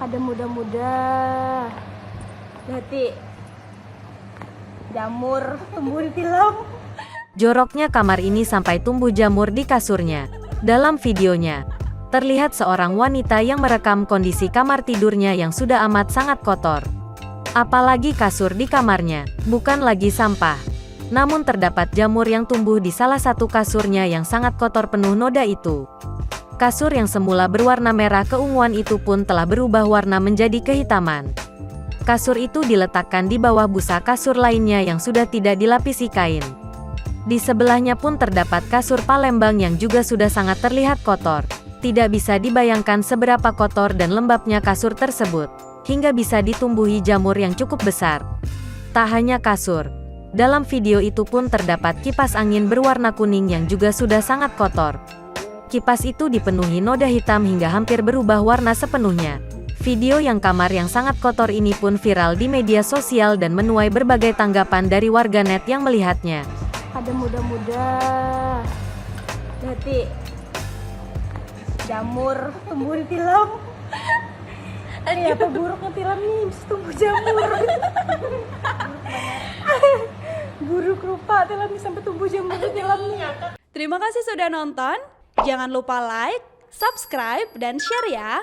Ada muda-muda. Berarti jamur tumbuh di tilam. Joroknya kamar ini sampai tumbuh jamur di kasurnya. Dalam videonya, terlihat seorang wanita yang merekam kondisi kamar tidurnya yang sudah amat sangat kotor. Apalagi kasur di kamarnya, bukan lagi sampah. Namun terdapat jamur yang tumbuh di salah satu kasurnya yang sangat kotor penuh noda itu. Kasur yang semula berwarna merah keunguan itu pun telah berubah warna menjadi kehitaman. Kasur itu diletakkan di bawah busa kasur lainnya yang sudah tidak dilapisi kain. Di sebelahnya pun terdapat kasur Palembang yang juga sudah sangat terlihat kotor. Tidak bisa dibayangkan seberapa kotor dan lembabnya kasur tersebut, hingga bisa ditumbuhi jamur yang cukup besar. Tak hanya kasur, dalam video itu pun terdapat kipas angin berwarna kuning yang juga sudah sangat kotor. Kipas itu dipenuhi noda hitam hingga hampir berubah warna sepenuhnya. Video yang kamar yang sangat kotor ini pun viral di media sosial dan menuai berbagai tanggapan dari warganet yang melihatnya. Ada muda-muda. Berarti jamur tumbuh di tilam. Ini apa buruknya tilam nih, bisa tumbuh jamur. Buruk rupa tilam nih, sampai tumbuh jamur di tilamnya. Terima kasih sudah nonton. Jangan lupa like, subscribe, dan share ya.